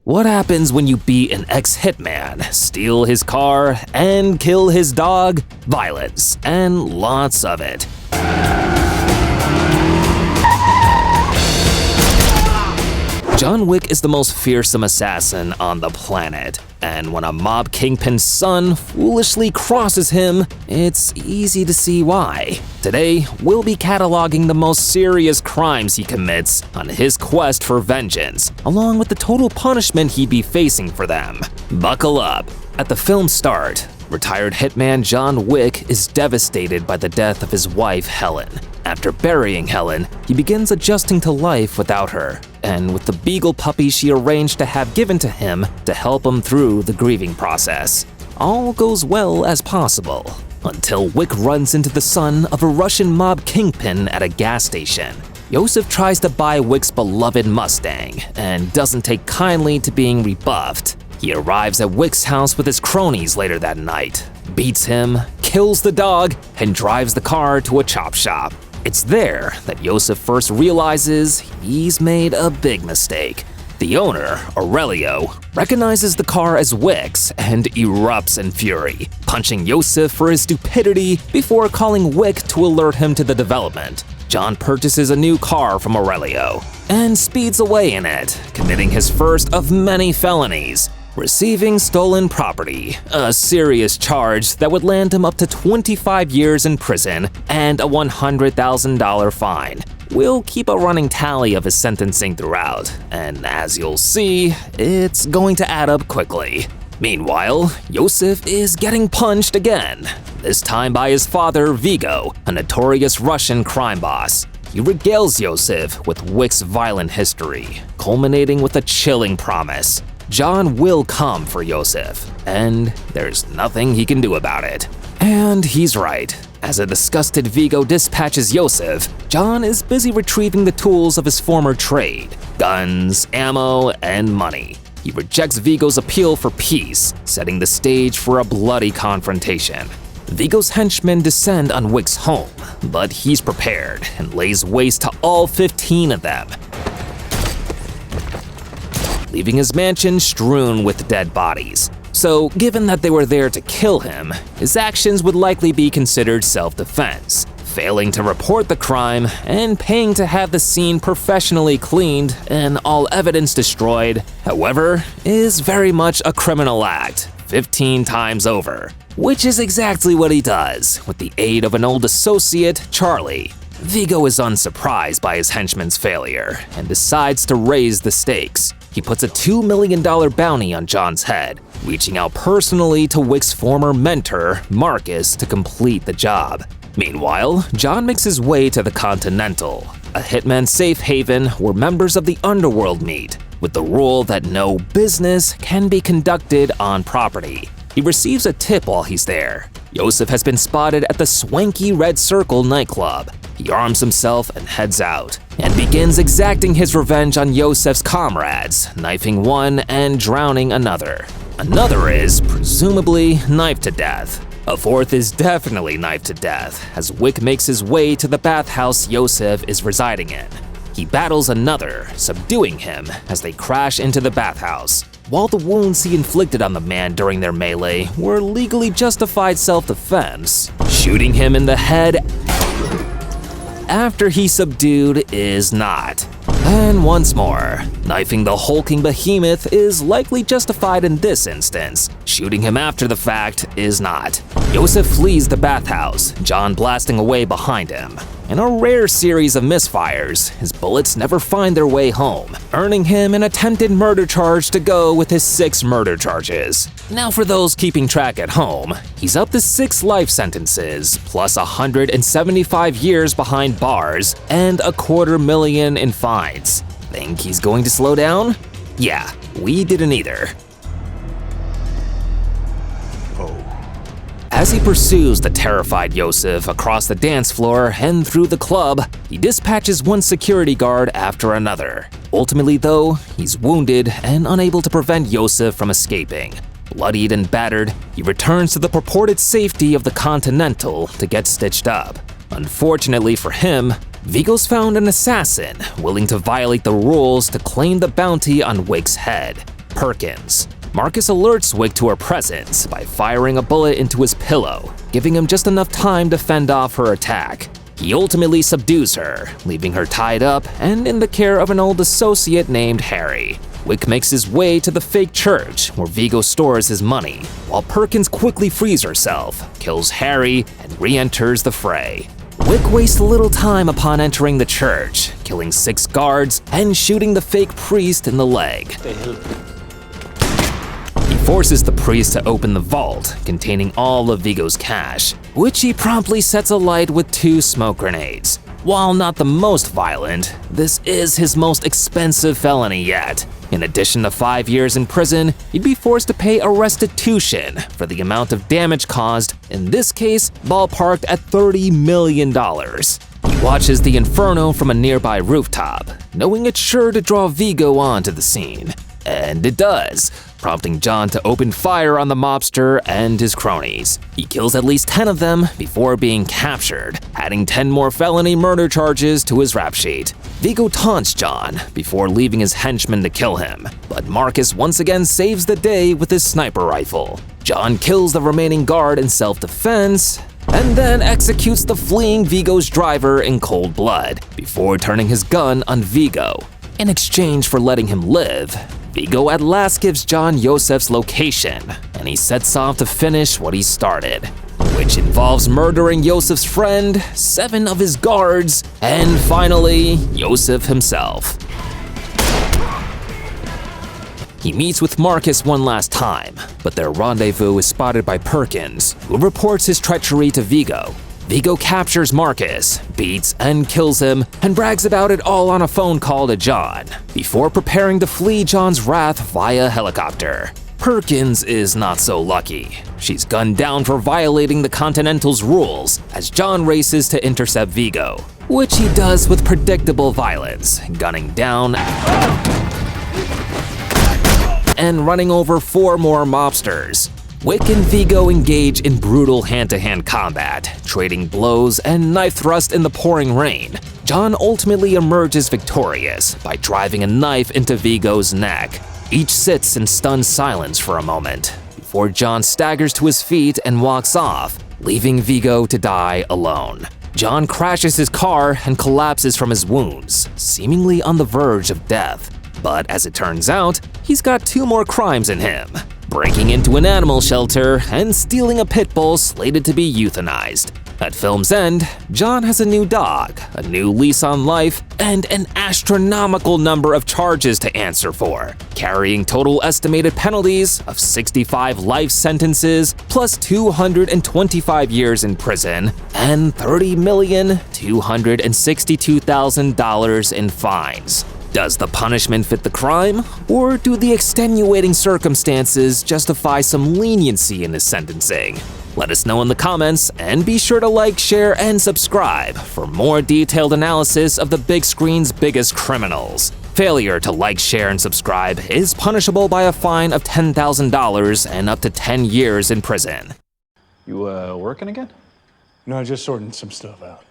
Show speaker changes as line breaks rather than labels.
What happens when you beat an ex-hitman, steal his car, and kill his dog? Violence, and lots of it. John Wick is the most fearsome assassin on the planet, and when a mob kingpin's son foolishly crosses him, it's easy to see why. Today, we'll be cataloging the most serious crimes he commits on his quest for vengeance, along with the total punishment he'd be facing for them. Buckle up. At the film's start, retired hitman John Wick is devastated by the death of his wife, Helen. After burying Helen, he begins adjusting to life without her, and with the beagle puppy she arranged to have given to him to help him through the grieving process. All goes well as possible, until Wick runs into the son of a Russian mob kingpin at a gas station. Yosef tries to buy Wick's beloved Mustang, and doesn't take kindly to being rebuffed. He arrives at Wick's house with his cronies later that night, beats him, kills the dog, and drives the car to a chop shop. It's there that Yosef first realizes he's made a big mistake. The owner, Aurelio, recognizes the car as Wick's and erupts in fury, punching Yosef for his stupidity before calling Wick to alert him to the development. John purchases a new car from Aurelio and speeds away in it, committing his first of many felonies. Receiving stolen property, a serious charge that would land him up to 25 years in prison and a $100,000 fine. We'll keep a running tally of his sentencing throughout, and as you'll see, it's going to add up quickly. Meanwhile, Yosef is getting punched again, this time by his father, Vigo, a notorious Russian crime boss. He regales Yosef with Wick's violent history, culminating with a chilling promise. John will come for Yosef, and there's nothing he can do about it. And he's right. As a disgusted Vigo dispatches Yosef, John is busy retrieving the tools of his former trade: guns, ammo, and money. He rejects Vigo's appeal for peace, setting the stage for a bloody confrontation. Vigo's henchmen descend on Wick's home, but he's prepared and lays waste to all 15 of them, leaving his mansion strewn with dead bodies. So, given that they were there to kill him, his actions would likely be considered self-defense. Failing to report the crime and paying to have the scene professionally cleaned and all evidence destroyed, however, is very much a criminal act, 15 times over. Which is exactly what he does, with the aid of an old associate, Charlie. Vigo is unsurprised by his henchman's failure and decides to raise the stakes. He puts a $2 million bounty on John's head, reaching out personally to Wick's former mentor, Marcus, to complete the job. Meanwhile, John makes his way to the Continental, a hitman safe haven where members of the underworld meet, with the rule that no business can be conducted on property. He receives a tip while he's there. Yosef has been spotted at the swanky Red Circle nightclub. He arms himself and heads out, and begins exacting his revenge on Yosef's comrades, knifing one and drowning another. Another is, presumably, knifed to death. A fourth is definitely knifed to death, as Wick makes his way to the bathhouse Yosef is residing in. He battles another, subduing him as they crash into the bathhouse. While the wounds he inflicted on the man during their melee were legally justified self-defense, shooting him in the head after he's subdued is not. And once more, knifing the hulking behemoth is likely justified in this instance. Shooting him after the fact is not. Yosef flees the bathhouse, John blasting away behind him. In a rare series of misfires, his bullets never find their way home, earning him an attempted murder charge to go with his 6 murder charges. Now for those keeping track at home, he's up to 6 life sentences, plus 175 years behind bars and $250,000 in fines. Think he's going to slow down? Yeah, we didn't either. As he pursues the terrified Yosef across the dance floor and through the club, he dispatches one security guard after another. Ultimately though, he's wounded and unable to prevent Yosef from escaping. Bloodied and battered, he returns to the purported safety of the Continental to get stitched up. Unfortunately for him, Vigo's found an assassin willing to violate the rules to claim the bounty on Wick's head. Perkins. Marcus alerts Wick to her presence by firing a bullet into his pillow, giving him just enough time to fend off her attack. He ultimately subdues her, leaving her tied up and in the care of an old associate named Harry. Wick makes his way to the fake church where Vigo stores his money, while Perkins quickly frees herself, kills Harry, and re-enters the fray. Wick wastes little time upon entering the church, killing 6 guards and shooting the fake priest in the leg. He forces the priest to open the vault containing all of Vigo's cash, which he promptly sets alight with 2 smoke grenades. While not the most violent, this is his most expensive felony yet. In addition to 5 years in prison, he'd be forced to pay a restitution for the amount of damage caused, in this case, ballparked at $30 million. He watches the inferno from a nearby rooftop, knowing it's sure to draw Vigo onto the scene. And it does, prompting John to open fire on the mobster and his cronies. He kills at least 10 of them before being captured, adding 10 more felony murder charges to his rap sheet. Vigo taunts John before leaving his henchmen to kill him, but Marcus once again saves the day with his sniper rifle. John kills the remaining guard in self-defense, and then executes the fleeing Vigo's driver in cold blood, before turning his gun on Vigo. In exchange for letting him live, Vigo at last gives John Yosef's location, and he sets off to finish what he started, which involves murdering Yosef's friend, 7 of his guards, and finally, Yosef himself. He meets with Marcus one last time, but their rendezvous is spotted by Perkins, who reports his treachery to Vigo. Vigo captures Marcus, beats and kills him, and brags about it all on a phone call to John, before preparing to flee John's wrath via helicopter. Perkins is not so lucky. She's gunned down for violating the Continental's rules as John races to intercept Vigo, which he does with predictable violence, gunning down and running over 4 more mobsters. Wick and Vigo engage in brutal hand-to-hand combat, trading blows and knife thrusts in the pouring rain. John ultimately emerges victorious by driving a knife into Vigo's neck. Each sits in stunned silence for a moment, before John staggers to his feet and walks off, leaving Vigo to die alone. John crashes his car and collapses from his wounds, seemingly on the verge of death. But as it turns out, he's got 2 more crimes in him: breaking into an animal shelter and stealing a pit bull slated to be euthanized. At film's end, John has a new dog, a new lease on life, and an astronomical number of charges to answer for, carrying total estimated penalties of 65 life sentences, plus 225 years in prison, and $30,262,000 in fines. Does the punishment fit the crime, or do the extenuating circumstances justify some leniency in his sentencing? Let us know in the comments, and be sure to like, share, and subscribe for more detailed analysis of the big screen's biggest criminals. Failure to like, share, and subscribe is punishable by a fine of $10,000 and up to 10 years in prison.
You working again?
No, just sorting some stuff out.